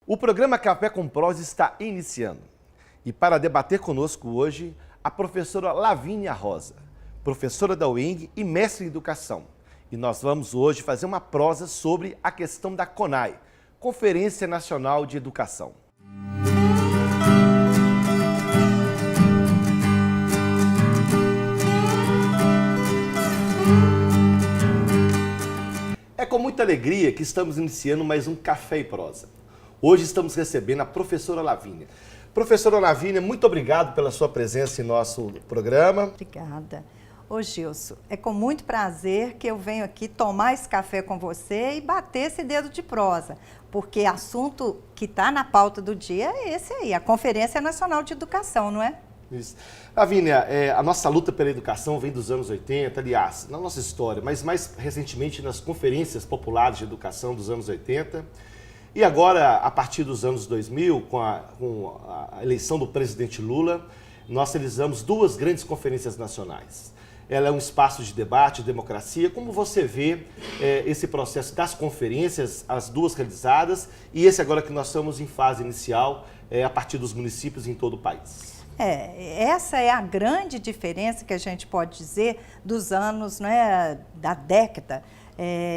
O programa Café com Prosa está iniciando. E para debater conosco hoje, a professora Lavínia Rosa, professora da UENG e mestre em educação. E nós vamos hoje fazer uma prosa sobre a questão da CONAE, Conferência Nacional de Educação. É com muita alegria que estamos iniciando mais um Café e Prosa. Hoje estamos recebendo a professora Lavínia. Professora Lavínia, muito obrigado pela sua presença em nosso programa. Obrigada. Ô Gilson, é com muito prazer que eu venho aqui tomar esse café com você e bater esse dedo de prosa, porque assunto que está na pauta do dia é esse aí, a Conferência Nacional de Educação, não é? Isso. Lavínia, a nossa luta pela educação vem dos anos 80, aliás, na nossa história, mas mais recentemente nas conferências populares de educação dos anos 80. E agora, a partir dos anos 2000, com a eleição do presidente Lula, nós realizamos duas grandes conferências nacionais. Ela é um espaço de debate, de democracia. Como você vê esse processo das conferências, as duas realizadas, e esse agora que nós estamos em fase inicial, a partir dos municípios em todo o país? Essa é a grande diferença que a gente pode dizer dos anos, né, da década,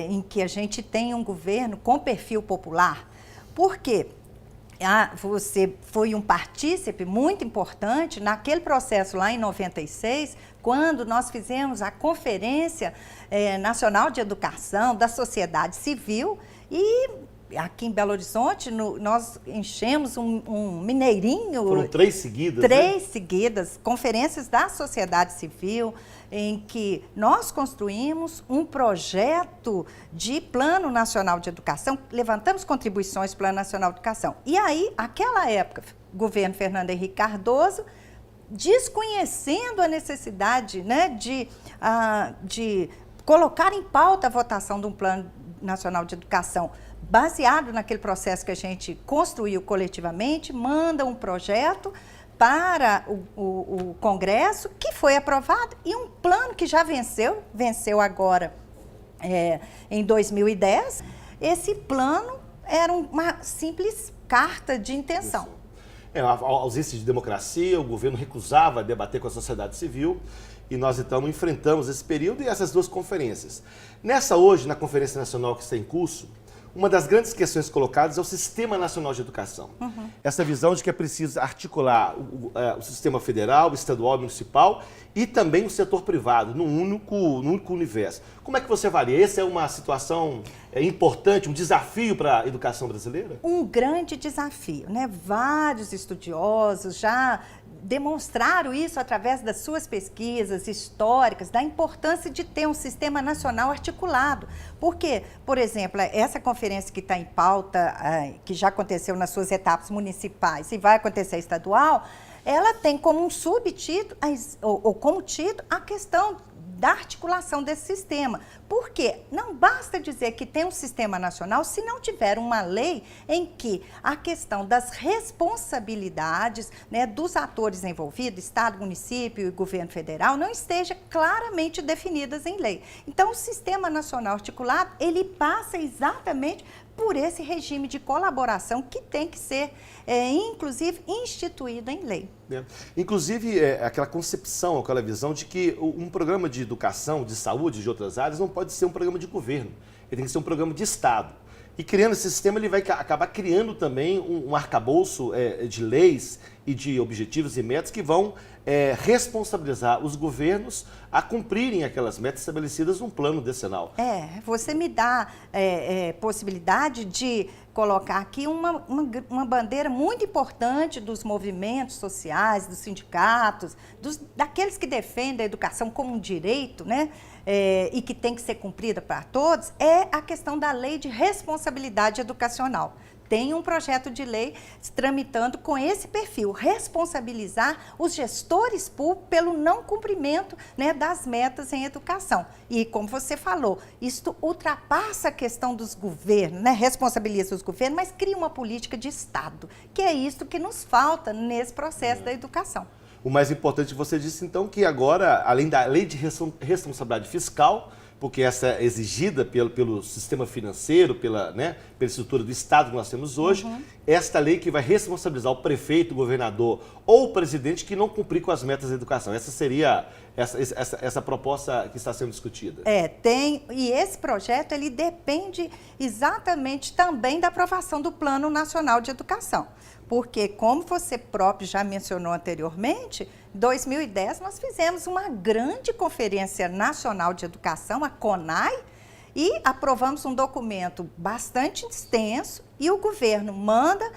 em que a gente tem um governo com perfil popular. Por quê? Você foi um partícipe muito importante naquele processo lá em 96, quando nós fizemos a Conferência Nacional de Educação da Sociedade Civil e aqui em Belo Horizonte nós enchemos um mineirinho. Foram 3 seguidas, Três seguidas, conferências da sociedade civil, em que nós construímos um projeto de Plano Nacional de Educação, levantamos contribuições para o Plano Nacional de Educação. E aí, naquela época, o governo Fernando Henrique Cardoso, desconhecendo a necessidade, né, de colocar em pauta a votação de um Plano Nacional de Educação, baseado naquele processo que a gente construiu coletivamente, manda um projeto para o Congresso, que foi aprovado, e um plano que já venceu agora em 2010. Esse plano era uma simples carta de intenção. A ausência de democracia, o governo recusava debater com a sociedade civil, e nós então enfrentamos esse período e essas duas conferências. Hoje, na Conferência Nacional que está em curso, uma das grandes questões colocadas é o Sistema Nacional de Educação. Essa visão de que é preciso articular o sistema federal, estadual e municipal e também o setor privado num único universo. Como é que você avalia? Essa é uma situação importante, um desafio para a educação brasileira? Um grande desafio, né? Vários estudiosos já demonstraram isso através das suas pesquisas históricas, da importância de ter um sistema nacional articulado. Porque, por exemplo, essa conferência que está em pauta, que já aconteceu nas suas etapas municipais e vai acontecer estadual, ela tem como um subtítulo, ou como título, a questão da articulação desse sistema. Porque não basta dizer que tem um sistema nacional se não tiver uma lei em que a questão das responsabilidades, né, dos atores envolvidos, Estado, município e governo federal, não esteja claramente definidas em lei. Então, o sistema nacional articulado, ele passa exatamente por esse regime de colaboração que tem que ser, inclusive, instituído em lei. Inclusive, aquela concepção, aquela visão de que um programa de educação, de saúde, de outras áreas, não pode ser um programa de governo. Ele tem que ser um programa de Estado. E criando esse sistema, ele vai acabar criando também um arcabouço de leis e de objetivos e metas que vão responsabilizar os governos a cumprirem aquelas metas estabelecidas num plano decenal. Você me dá possibilidade de colocar aqui uma bandeira muito importante dos movimentos sociais, dos sindicatos, daqueles que defendem a educação como um direito, né? E que tem que ser cumprida para todos, é a questão da lei de responsabilidade educacional. Tem um projeto de lei tramitando com esse perfil, responsabilizar os gestores públicos pelo não cumprimento, né, das metas em educação. E, como você falou, isto ultrapassa a questão dos governos, né, responsabiliza os governos, mas cria uma política de Estado, que é isso que nos falta nesse processo da educação. O mais importante, você disse então que agora, além da lei de responsabilidade fiscal, porque essa é exigida pelo sistema financeiro, pela estrutura do Estado que nós temos hoje, esta lei que vai responsabilizar o prefeito, o governador ou o presidente que não cumprir com as metas da educação. Essa seria essa proposta que está sendo discutida. E esse projeto ele depende exatamente também da aprovação do Plano Nacional de Educação. Porque, como você próprio já mencionou anteriormente, em 2010 nós fizemos uma grande Conferência Nacional de Educação, a CONAE, e aprovamos um documento bastante extenso e o governo manda,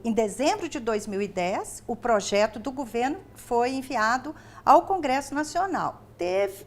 em dezembro de 2010, o projeto do governo foi enviado ao Congresso Nacional.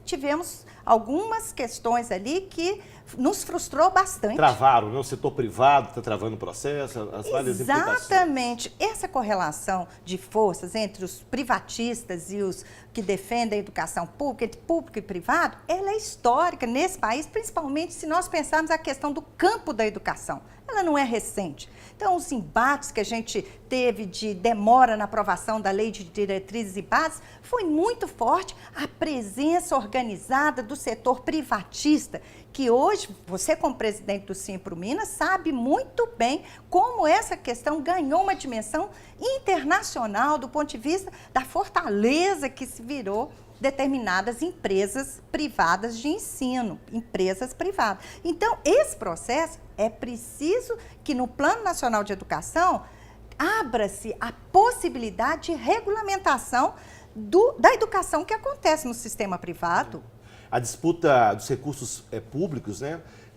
Tivemos algumas questões ali que nos frustrou bastante. Travaram, né? O setor privado está travando o processo, as várias implicações. Exatamente. Essa correlação de forças entre os privatistas e os que defendem a educação pública, entre público e privado, ela é histórica nesse país, principalmente se nós pensarmos a questão do campo da educação. Ela não é recente. Então, os embates que a gente teve de demora na aprovação da Lei de Diretrizes e Bases foi muito forte a presença organizada do setor privatista, que hoje, você como presidente do Simpro Minas, sabe muito bem como essa questão ganhou uma dimensão internacional do ponto de vista da fortaleza que se virou determinadas empresas privadas de ensino, empresas privadas. Então, esse processo é preciso que no Plano Nacional de Educação abra-se a possibilidade de regulamentação da educação que acontece no sistema privado. A disputa dos recursos públicos,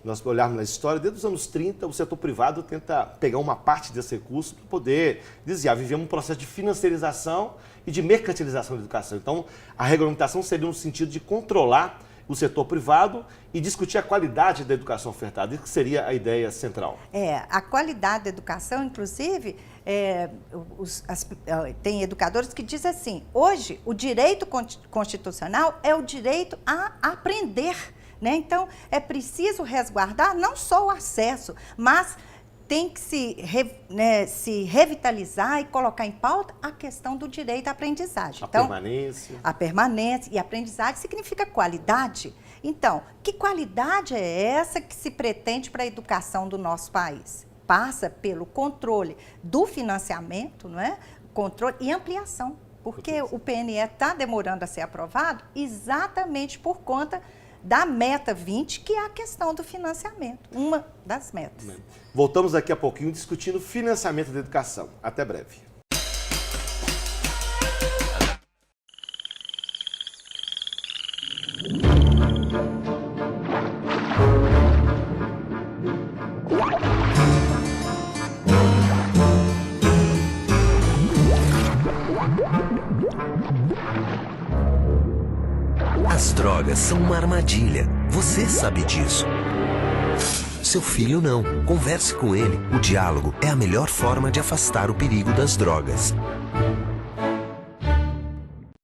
nós olharmos na história, desde os anos 30, o setor privado tenta pegar uma parte desse recurso para poder desviar. Vivemos um processo de financiarização e de mercantilização da educação. Então, a regulamentação seria no sentido de controlar o setor privado e discutir a qualidade da educação ofertada. Isso seria a ideia central. A qualidade da educação, inclusive, tem educadores que dizem assim, hoje o direito constitucional é o direito a aprender. Então, é preciso resguardar não só o acesso, mas tem que se revitalizar e colocar em pauta a questão do direito à aprendizagem. Permanência. A permanência e a aprendizagem significa qualidade. Então, que qualidade é essa que se pretende para a educação do nosso país? Passa pelo controle do financiamento, controle e ampliação, porque o PNE está demorando a ser aprovado exatamente por conta da meta 20, que é a questão do financiamento, uma das metas. Voltamos daqui a pouquinho discutindo financiamento da educação. Até breve. As drogas são uma armadilha. Você sabe disso. Seu filho não. Converse com ele. O diálogo é a melhor forma de afastar o perigo das drogas.